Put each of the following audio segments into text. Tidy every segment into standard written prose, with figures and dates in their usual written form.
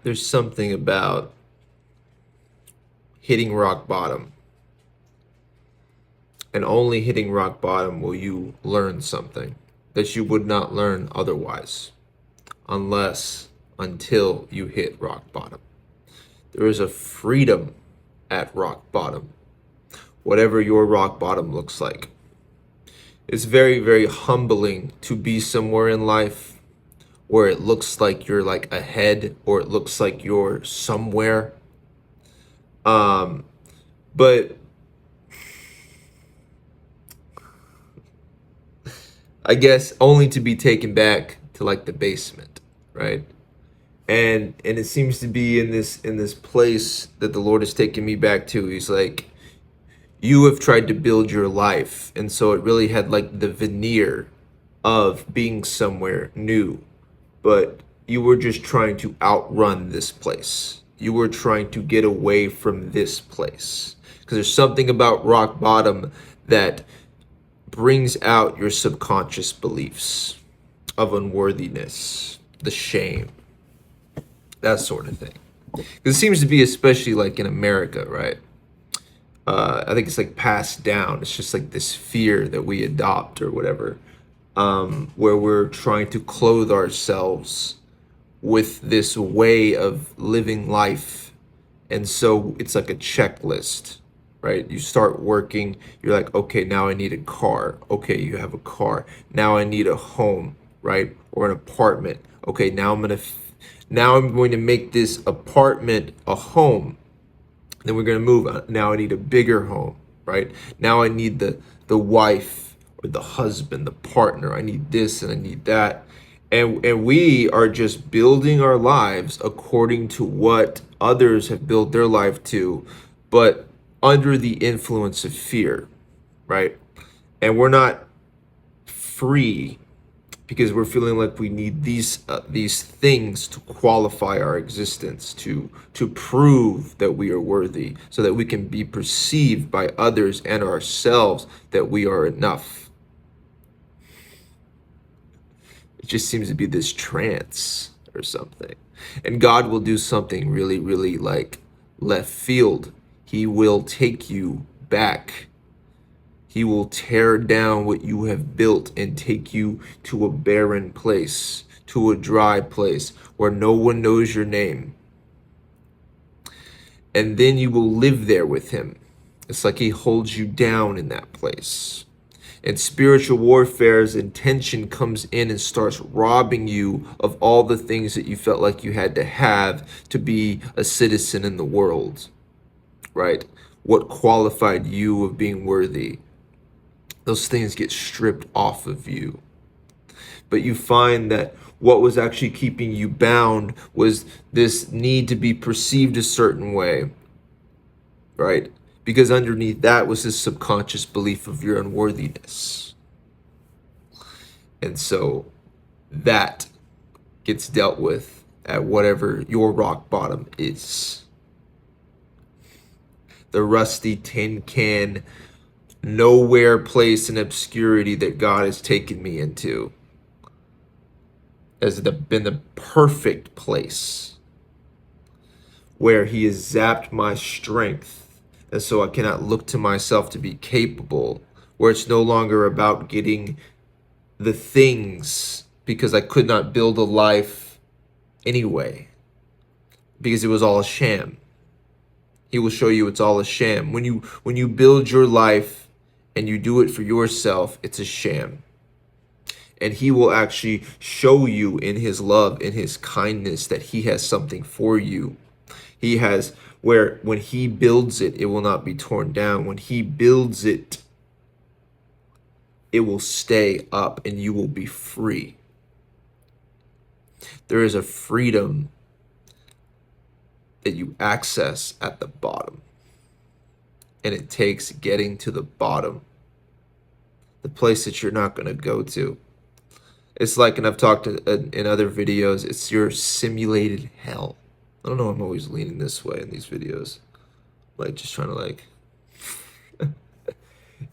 There's something about hitting rock bottom, and only hitting rock bottom will you learn something that you would not learn otherwise, unless until you hit rock bottom. There is a freedom at rock bottom, whatever your rock bottom looks like. It's very, very humbling to be somewhere in life where it looks like you're like ahead or it looks like you're somewhere. But I guess only to be taken back to like the basement, right? And it seems to be in this place that the Lord has taken me back to. He's like, you have tried to build your life, and so it really had like the veneer of being somewhere new, but you were just trying to outrun this place. You were trying to get away from this place because there's something about rock bottom that brings out your subconscious beliefs of unworthiness, the shame, that sort of thing. Because it seems to be, especially like in America, right? I think it's like passed down. It's just like this fear that we adopt or whatever, where we're trying to clothe ourselves with this way of living life. And so it's like a checklist, right? You start working, you're like, okay, now I need a car. Okay, you have a car. Now I need a home, right? Or an apartment. Okay, now I'm going to make this apartment a home. Then we're going to move on. Now I need a bigger home, right? Now I need the wife or the husband, the partner. I need this and I need that. And we are just building our lives according to what others have built their life to, but under the influence of fear, right? And we're not free because we're feeling like we need these things to qualify our existence, to prove that we are worthy, so that we can be perceived by others and ourselves that we are enough. It just seems to be this trance or something. And God will do something really, really like left field. He will take you back. He will tear down what you have built and take you to a barren place, to a dry place where no one knows your name. And then you will live there with him. It's like he holds you down in that place. And spiritual warfare's intention comes in and starts robbing you of all the things that you felt like you had to have to be a citizen in the world, right? What qualified you of being worthy? Those things get stripped off of you. But you find that what was actually keeping you bound was this need to be perceived a certain way, right? Because underneath that was this subconscious belief of your unworthiness. And so that gets dealt with at whatever your rock bottom is. The rusty tin can, nowhere place in obscurity that God has taken me into has been the perfect place where he has zapped my strength, and so I cannot look to myself to be capable, where it's no longer about getting the things because I could not build a life anyway, because it was all a sham. He will show you it's all a sham. When you build your life and you do it for yourself, it's a sham. And he will actually show you in his love, in his kindness, that he has something for you. He has, where when he builds it, it will not be torn down. When he builds it, it will stay up and you will be free. There is a freedom that you access at the bottom. And it takes getting to the bottom, the place that you're not going to go to. It's like, and I've talked in other videos, it's your simulated hell. I don't know, I'm always leaning this way in these videos. Like, just trying to like,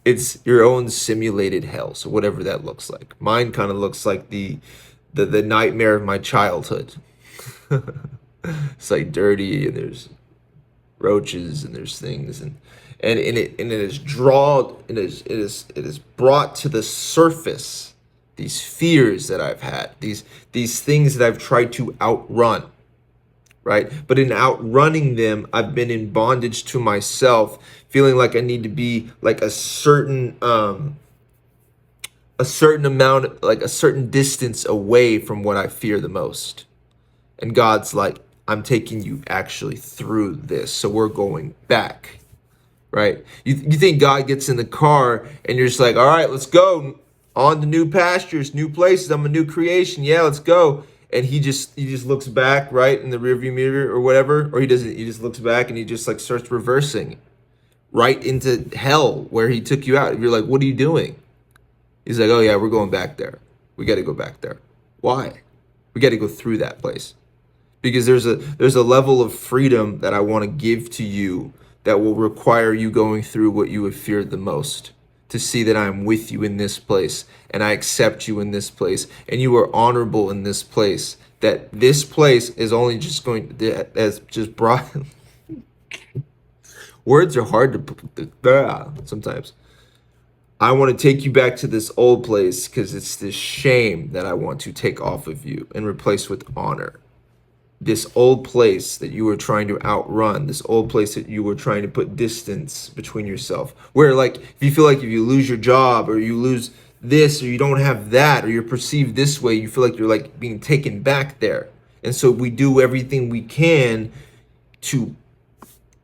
it's your own simulated hell. So whatever that looks like. Mine kind of looks like the nightmare of my childhood. It's like dirty, and there's roaches, and there's things, and it is drawn, it is brought to the surface, these fears that I've had, these things that I've tried to outrun, right? But in outrunning them, I've been in bondage to myself, feeling like I need to be like a certain amount, like a certain distance away from what I fear the most. And God's like, I'm taking you actually through this. So we're going back, right? You think God gets in the car and you're just like, all right, let's go on to new pastures, new places. I'm a new creation. Yeah, let's go. And he just looks back, right, in the rearview mirror or whatever, or he doesn't. He just looks back and he just like starts reversing right into hell where he took you out. You're like, what are you doing? He's like, oh yeah, we're going back there. We got to go back there. Why? We got to go through that place, because there's a level of freedom that I want to give to you that will require you going through what you have feared the most, to see that I'm with you in this place and I accept you in this place and you are honorable in this place, that this place is only just going as just brought words are hard to sometimes. I want to take you back to this old place because it's this shame that I want to take off of you and replace with honor. This old place that you were trying to outrun, this old place that you were trying to put distance between yourself, where like if you feel like if you lose your job or you lose this or you don't have that or you're perceived this way, you feel like you're like being taken back there. And so we do everything we can to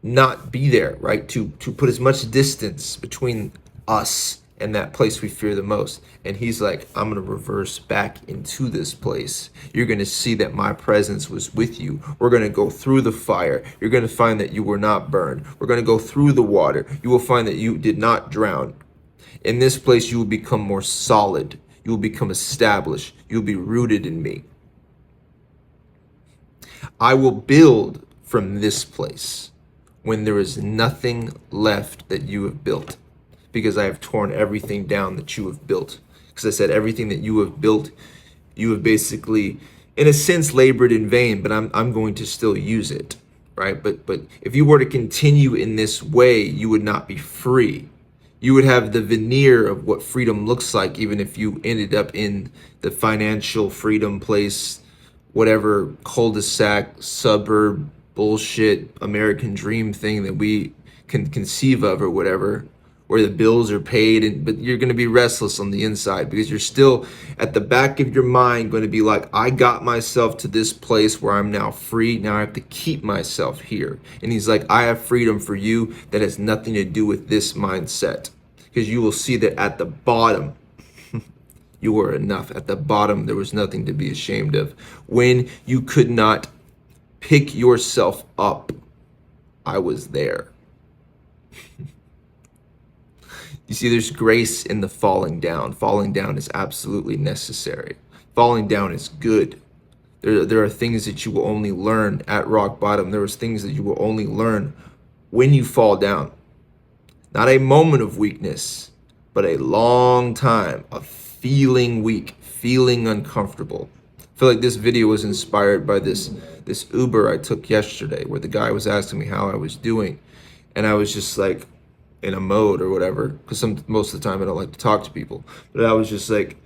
not be there, right? To put as much distance between us and that place we fear the most. And he's like, I'm going to reverse back into this place. You're going to see that my presence was with you. We're going to go through the fire. You're going to find that you were not burned. We're going to go through the water. You will find that you did not drown. In this place, you will become more solid. You will become established. You will be rooted in me. I will build from this place when there is nothing left that you have built, because I have torn everything down that you have built. Because I said everything that you have built, you have basically, in a sense, labored in vain, but I'm going to still use it, right? But if you were to continue in this way, you would not be free. You would have the veneer of what freedom looks like, even if you ended up in the financial freedom place, whatever cul-de-sac, suburb, bullshit, American dream thing that we can conceive of or whatever, where the bills are paid, but you're going to be restless on the inside because you're still at the back of your mind going to be like, I got myself to this place where I'm now free. Now I have to keep myself here. And he's like, I have freedom for you that has nothing to do with this mindset, because you will see that at the bottom, you were enough. At the bottom, there was nothing to be ashamed of. When you could not pick yourself up, I was there. You see, there's grace in the falling down. Falling down is absolutely necessary. Falling down is good. There are things that you will only learn at rock bottom. There is things that you will only learn when you fall down. Not a moment of weakness, but a long time of feeling weak, feeling uncomfortable. I feel like this video was inspired by this Uber I took yesterday, where the guy was asking me how I was doing. And I was just like, in a mode or whatever, because most of the time I don't like to talk to people, but I was just like,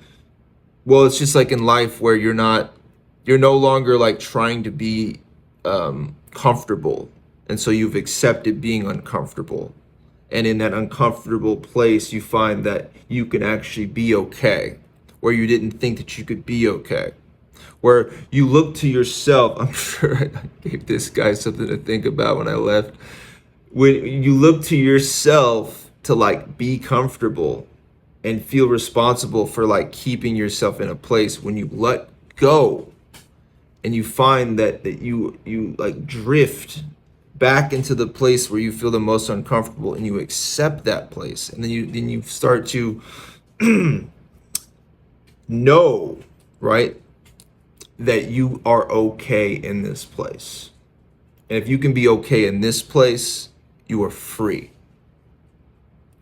well, it's just like in life where you're no longer like trying to be comfortable, and so you've accepted being uncomfortable, and in that uncomfortable place you find that you can actually be okay, where you didn't think that you could be okay, where you look to yourself. I'm sure I gave this guy something to think about when I left. When you look to yourself to like be comfortable and feel responsible for like keeping yourself in a place, when you let go and you find that you like drift back into the place where you feel the most uncomfortable, and you accept that place, and then you start to know, right, that you are okay in this place. And if you can be okay in this place, you are free.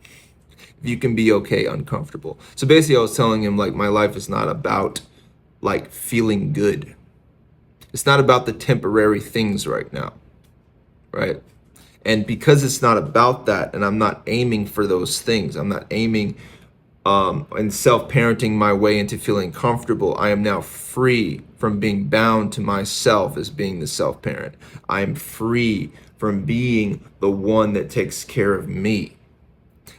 If you can be okay uncomfortable. So basically I was telling him like my life is not about like feeling good. It's not about the temporary things right now, right? And because it's not about that, and I'm not aiming for those things, I'm not aiming and self-parenting my way into feeling comfortable, I am now free from being bound to myself as being the self-parent. I am free from being the one that takes care of me.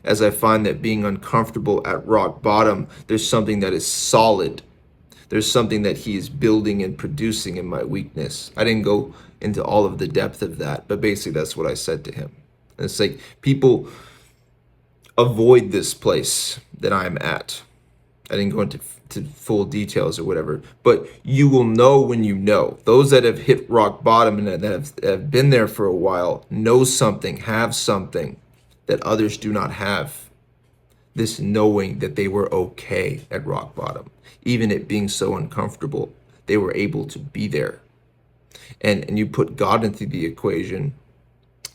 As I find that being uncomfortable at rock bottom, there's something that is solid. There's something that he is building and producing in my weakness. I didn't go into all of the depth of that, but basically that's what I said to him. And it's like, people avoid this place that I'm at. I didn't go into full details or whatever, but you will know when you know. Those that have hit rock bottom and that have been there for a while know something, have something that others do not have. This knowing that they were okay at rock bottom, even it being so uncomfortable, they were able to be there. And you put God into the equation,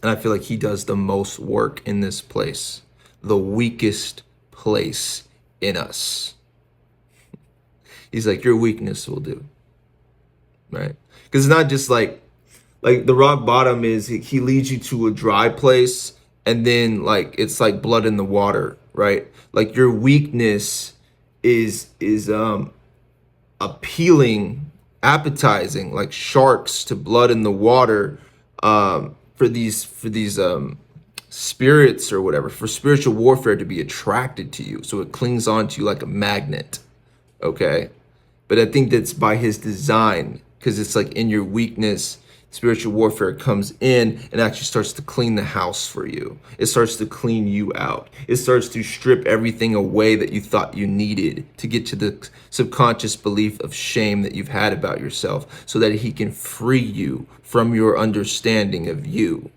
and I feel like he does the most work in this place, the weakest place in us. He's like, your weakness will do, right? Because it's not just like the rock bottom is, he leads you to a dry place, and then like it's like blood in the water, right? Like your weakness is appealing, appetizing like sharks to blood in the water, for these spirits or whatever, for spiritual warfare to be attracted to you, so it clings on to you like a magnet. Okay, but I think that's by his design, because it's like in your weakness, spiritual warfare comes in and actually starts to clean the house for you. It starts to clean you out. It starts to strip everything away that you thought you needed to get to the subconscious belief of shame that you've had about yourself, so that he can free you from your understanding of you.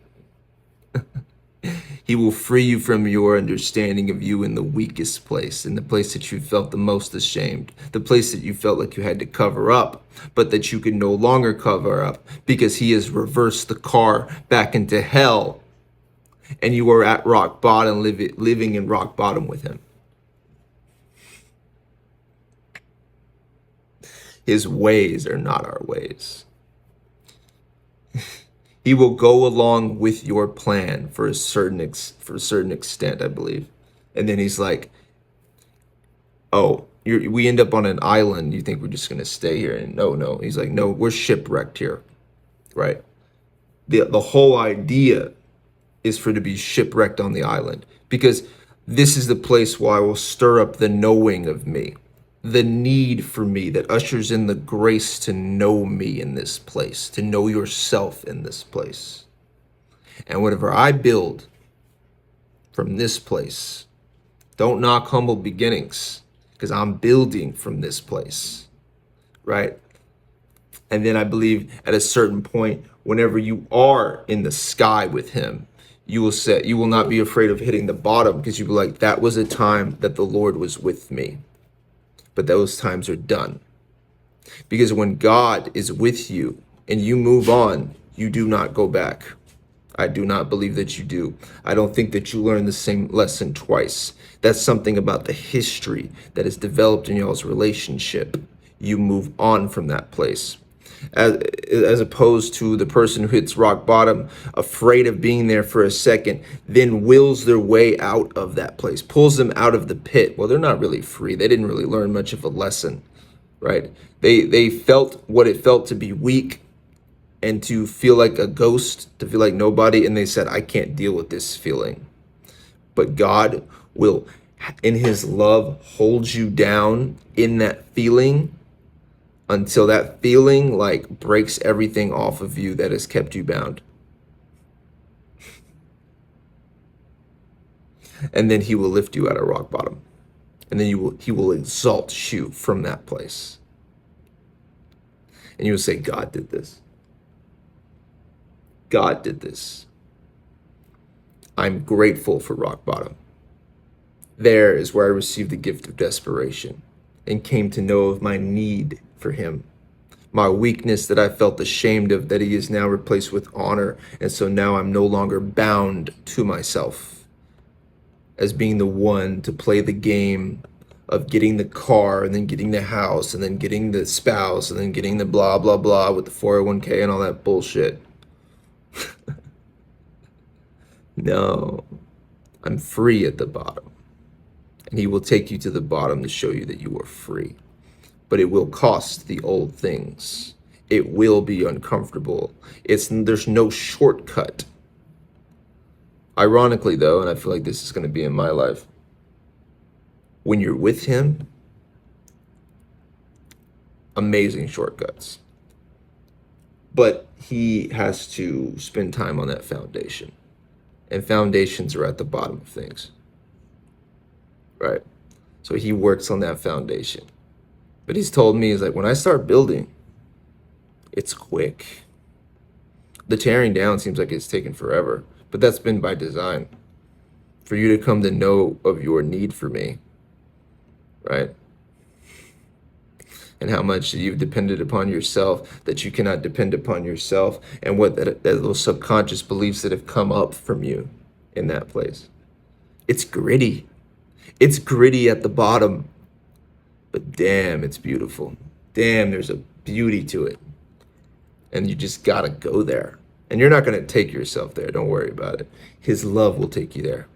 He will free you from your understanding of you in the weakest place, in the place that you felt the most ashamed, the place that you felt like you had to cover up, but that you can no longer cover up because he has reversed the car back into hell, and you are at rock bottom, living in rock bottom with him. His ways are not our ways. He will go along with your plan for a certain extent, I believe. And then he's like, oh, we end up on an island. You think we're just going to stay here? And no. He's like, no, we're shipwrecked here, right? The whole idea is for to be shipwrecked on the island, because this is the place where I will stir up the knowing of me, the need for me, that ushers in the grace to know me in this place, to know yourself in this place. And whatever I build from this place, don't knock humble beginnings, because I'm building from this place, right? And then I believe at a certain point, whenever you are in the sky with him, you will not be afraid of hitting the bottom, because you'll be like, that was a time that the Lord was with me. But those times are done. Because when God is with you and you move on, you do not go back. I do not believe that you do. I don't think that you learn the same lesson twice. That's something about the history that is developed in y'all's relationship. You move on from that place. As opposed to the person who hits rock bottom, afraid of being there for a second, then wills their way out of that place, pulls them out of the pit. Well, they're not really free. They didn't really learn much of a lesson, right? They felt what it felt to be weak and to feel like a ghost, to feel like nobody, and they said, I can't deal with this feeling. But God will, in his love, hold you down in that feeling until that feeling like breaks everything off of you that has kept you bound. And then he will lift you out of rock bottom. And then he will exalt you from that place. And you will say, God did this. God did this. I'm grateful for rock bottom. There is where I received the gift of desperation and came to know of my need for him. My weakness that I felt ashamed of, that he is now replaced with honor. And so now I'm no longer bound to myself as being the one to play the game of getting the car and then getting the house and then getting the spouse and then getting the blah blah blah with the 401k and all that bullshit. No, I'm free at the bottom. And he will take you to the bottom to show you that you are free. But it will cost the old things. It will be uncomfortable. There's no shortcut. Ironically, though, and I feel like this is going to be in my life, when you're with him, amazing shortcuts. But he has to spend time on that foundation. And foundations are at the bottom of things. Right? So he works on that foundation. But he's told me, he's like, when I start building, it's quick. The tearing down seems like it's taken forever, but that's been by design. For you to come to know of your need for me, right? And how much you've depended upon yourself, that you cannot depend upon yourself, and what that those subconscious beliefs that have come up from you in that place. It's gritty. It's gritty at the bottom, but damn, it's beautiful. Damn, there's a beauty to it. And you just gotta go there. And you're not gonna take yourself there, don't worry about it. His love will take you there.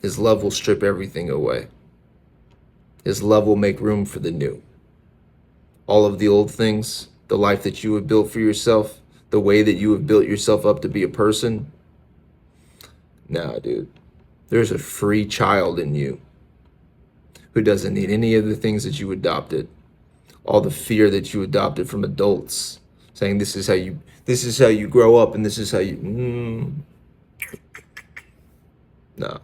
His love will strip everything away. His love will make room for the new. All of the old things, the life that you have built for yourself, the way that you have built yourself up to be a person. Nah, dude. There's a free child in you who doesn't need any of the things that you adopted. All the fear that you adopted from adults, saying this is how you grow up and this is how you. No.